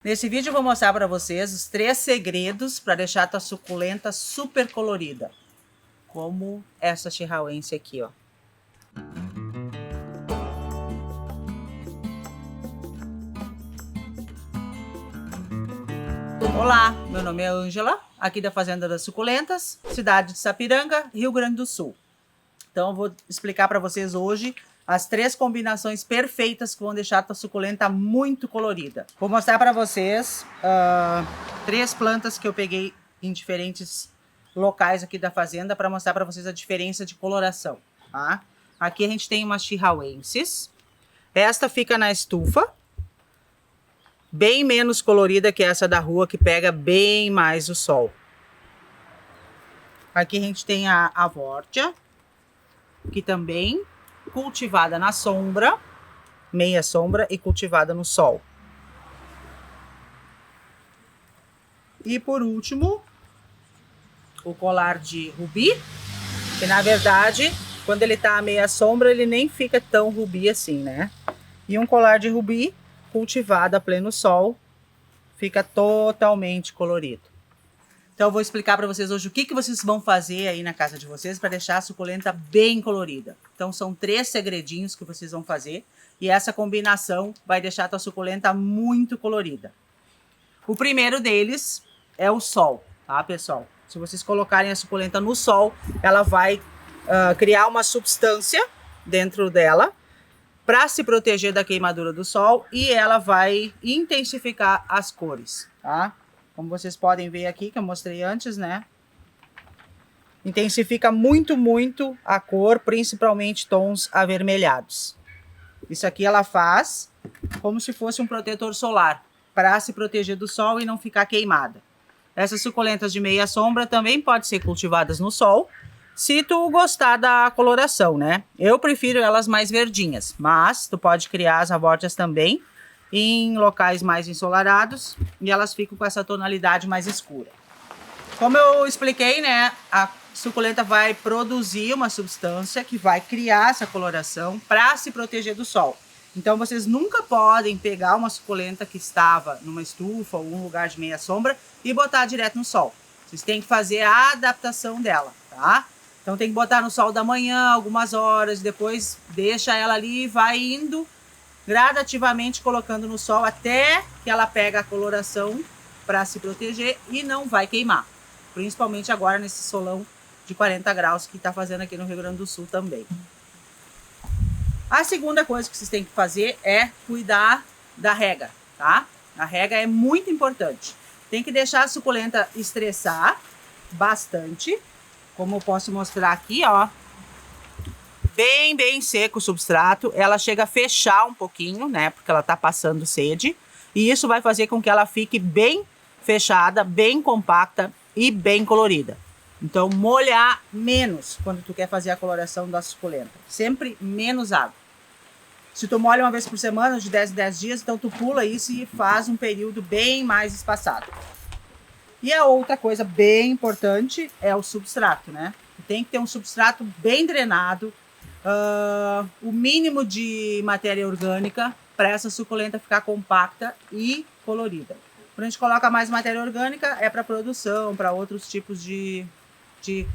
Nesse vídeo eu vou mostrar para vocês os 3 segredos para deixar a tua suculenta super colorida. Como essa chihuahuense aqui, ó. Olá, meu nome é Ângela, aqui da Fazenda das Suculentas, cidade de Sapiranga, Rio Grande do Sul. Então eu vou explicar para vocês hoje as 3 combinações perfeitas que vão deixar a tua suculenta muito colorida. Vou mostrar para vocês 3 plantas que eu peguei em diferentes locais aqui da fazenda para mostrar para vocês a diferença de coloração, tá? Aqui a gente tem umas chihuahuenses. Esta fica na estufa, bem menos colorida que essa da rua, que pega bem mais o sol. Aqui a gente tem a Avórtia, que também cultivada na sombra, meia sombra, e cultivada no sol. E por último, o colar de rubi, que na verdade, quando ele tá a meia sombra, ele nem fica tão rubi assim, né? E um colar de rubi cultivado a pleno sol, fica totalmente colorido. Então eu vou explicar para vocês hoje o que vocês vão fazer aí na casa de vocês para deixar a suculenta bem colorida. Então são 3 segredinhos que vocês vão fazer e essa combinação vai deixar a tua suculenta muito colorida. O primeiro deles é o sol, tá, pessoal? Se vocês colocarem a suculenta no sol, ela vai criar uma substância dentro dela para se proteger da queimadura do sol e ela vai intensificar as cores, tá? Como vocês podem ver aqui, que eu mostrei antes, né? Intensifica muito a cor, principalmente tons avermelhados. Isso aqui ela faz como se fosse um protetor solar, para se proteger do sol e não ficar queimada. Essas suculentas de meia sombra também podem ser cultivadas no sol, se tu gostar da coloração, né? Eu prefiro elas mais verdinhas, mas tu pode criar as avórtias também em locais mais ensolarados e elas ficam com essa tonalidade mais escura. Como eu expliquei, né, a suculenta vai produzir uma substância que vai criar essa coloração para se proteger do sol. Então vocês nunca podem pegar uma suculenta que estava numa estufa ou um lugar de meia sombra e botar direto no sol. Vocês têm que fazer a adaptação dela, tá? Então tem que botar no sol da manhã algumas horas, depois deixa ela ali e vai indo gradativamente colocando no sol até que ela pega a coloração para se proteger e não vai queimar. Principalmente agora nesse solão de 40 graus que está fazendo aqui no Rio Grande do Sul também. A segunda coisa que vocês têm que fazer é cuidar da rega, tá? A rega é muito importante. Tem que deixar a suculenta estressar bastante, como eu posso mostrar aqui, ó. Bem seco o substrato, ela chega a fechar um pouquinho, né, porque ela tá passando sede, e isso vai fazer com que ela fique bem fechada, bem compacta e bem colorida. Então molhar menos quando tu quer fazer a coloração da suculenta, sempre menos água. Se tu molha uma vez por semana, de 10 em 10 dias, então tu pula isso e faz um período bem mais espaçado. E a outra coisa bem importante é o substrato, né? Tem que ter um substrato bem drenado, o mínimo de matéria orgânica para essa suculenta ficar compacta e colorida. Quando a gente coloca mais matéria orgânica é para produção, para outros tipos de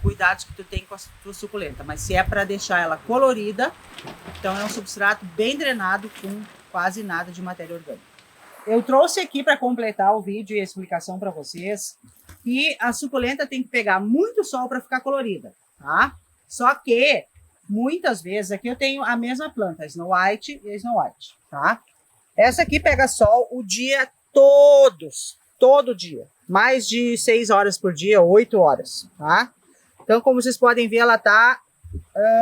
cuidados que tu tem com a tua suculenta. Mas se é para deixar ela colorida, então é um substrato bem drenado com quase nada de matéria orgânica. Eu trouxe aqui para completar o vídeo e a explicação para vocês que a suculenta tem que pegar muito sol para ficar colorida, tá? Só que muitas vezes, aqui eu tenho a mesma planta, a Snow White e a Snow White, tá? Essa aqui pega sol o dia todo dia. Mais de 6 horas por dia, 8 horas, tá? Então, como vocês podem ver, ela tá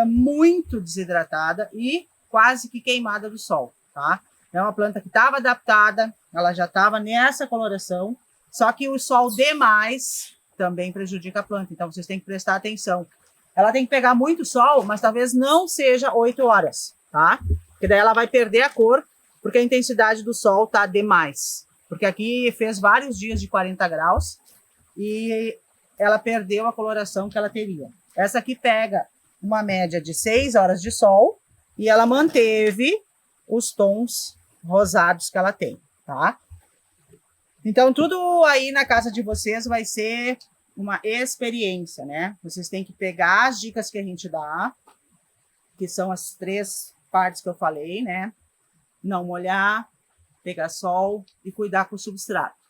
muito desidratada e quase que queimada do sol, tá? É uma planta que estava adaptada, ela já estava nessa coloração, só que o sol demais também prejudica a planta, então vocês têm que prestar atenção. Ela tem que pegar muito sol, mas talvez não seja 8 horas, tá? Porque daí ela vai perder a cor, porque a intensidade do sol tá demais. Porque aqui fez vários dias de 40 graus e ela perdeu a coloração que ela teria. Essa aqui pega uma média de 6 horas de sol e ela manteve os tons rosados que ela tem, tá? Então, tudo aí na casa de vocês vai ser uma experiência, né? Vocês têm que pegar as dicas que a gente dá, que são as 3 partes que eu falei, né? Não molhar, pegar sol e cuidar com o substrato.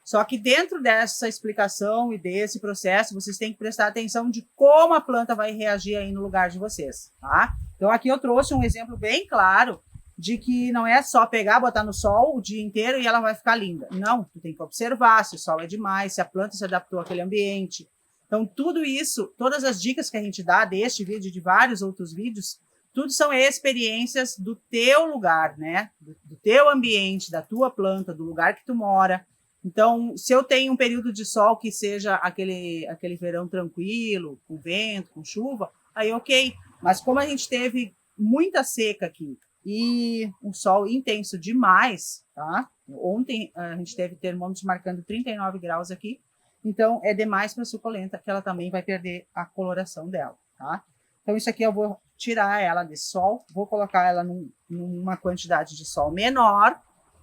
Só que dentro dessa explicação e desse processo, vocês têm que prestar atenção de como a planta vai reagir aí no lugar de vocês, tá? Então, aqui eu trouxe um exemplo bem claro de que não é só pegar, botar no sol o dia inteiro e ela vai ficar linda. Não, tu tem que observar se o sol é demais, se a planta se adaptou àquele ambiente. Então, tudo isso, todas as dicas que a gente dá deste vídeo e de vários outros vídeos, tudo são experiências do teu lugar, né? Do teu ambiente, da tua planta, do lugar que tu mora. Então, se eu tenho um período de sol que seja aquele verão tranquilo, com vento, com chuva, aí ok. Mas como a gente teve muita seca aqui e um sol intenso demais, tá? Ontem a gente teve termômetros marcando 39 graus aqui, então é demais para a suculenta, que ela também vai perder a coloração dela, tá? Então isso aqui eu vou tirar ela de sol, vou colocar ela numa quantidade de sol menor,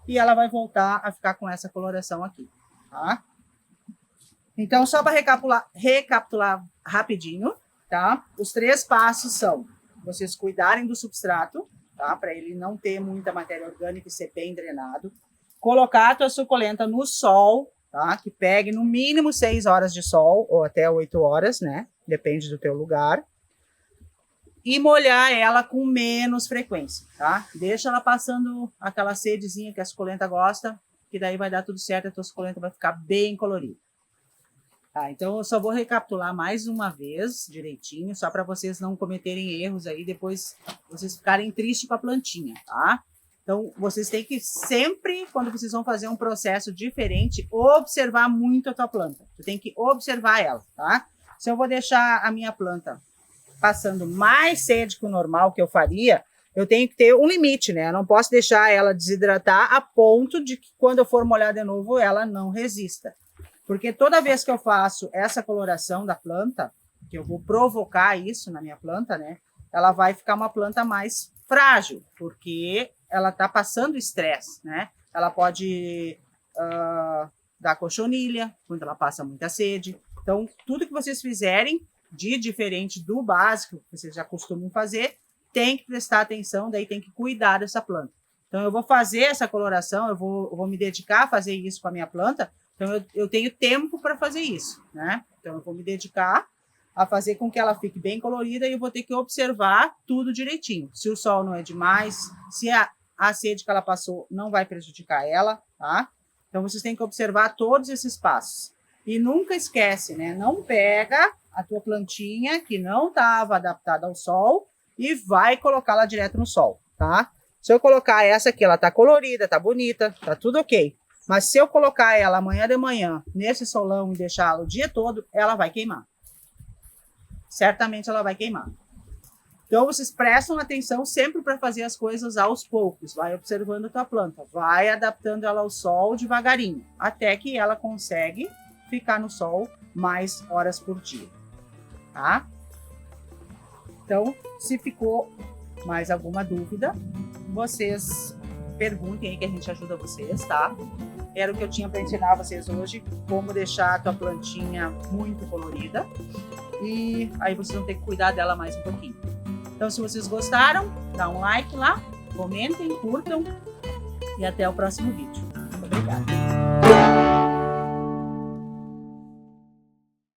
e ela vai voltar a ficar com essa coloração aqui, tá? Então, só para recapitular rapidinho, tá? Os 3 passos são vocês cuidarem do substrato, tá? Para ele não ter muita matéria orgânica e ser bem drenado. Colocar a tua suculenta no sol, tá? Que pegue no mínimo 6 horas de sol, ou até 8 horas, né? Depende do teu lugar. E molhar ela com menos frequência, tá? Deixa ela passando aquela sedezinha que a suculenta gosta, que daí vai dar tudo certo, a tua suculenta vai ficar bem colorida. Tá, então eu só vou recapitular mais uma vez, direitinho, só para vocês não cometerem erros aí, depois vocês ficarem tristes com a plantinha, tá? Então, vocês têm que sempre, quando vocês vão fazer um processo diferente, observar muito a tua planta. Tu tem que observar ela, tá? Se eu vou deixar a minha planta passando mais sede que o normal que eu faria, eu tenho que ter um limite, né? Eu não posso deixar ela desidratar a ponto de que quando eu for molhar de novo, ela não resista. Porque toda vez que eu faço essa coloração da planta, que eu vou provocar isso na minha planta, né? Ela vai ficar uma planta mais frágil, porque ela está passando estresse, né? Ela pode dar cochonilha, quando ela passa muita sede. Então, tudo que vocês fizerem de diferente do básico que vocês já costumam fazer, tem que prestar atenção, daí tem que cuidar dessa planta. Então, eu vou fazer essa coloração, eu vou me dedicar a fazer isso com a minha planta, então eu tenho tempo para fazer isso, né? Então, eu vou me dedicar a fazer com que ela fique bem colorida e eu vou ter que observar tudo direitinho. Se o sol não é demais, se a sede que ela passou não vai prejudicar ela, tá? Então, vocês têm que observar todos esses passos. E nunca esquece, né? Não pega a tua plantinha que não estava adaptada ao sol e vai colocá-la direto no sol, tá? Se eu colocar essa aqui, ela tá colorida, tá bonita, tá tudo ok. Mas se eu colocar ela amanhã de manhã nesse solão e deixá-la o dia todo, ela vai queimar. Certamente ela vai queimar. Então, vocês prestam atenção sempre para fazer as coisas aos poucos. Vai observando a tua planta, vai adaptando ela ao sol devagarinho, até que ela consegue ficar no sol mais horas por dia, tá? Então, se ficou mais alguma dúvida, vocês perguntem aí que a gente ajuda vocês, tá? Era o que eu tinha para ensinar vocês hoje, como deixar a tua plantinha muito colorida. E aí vocês vão ter que cuidar dela mais um pouquinho. Então, se vocês gostaram, dá um like lá, comentem, curtam e até o próximo vídeo. Muito obrigada.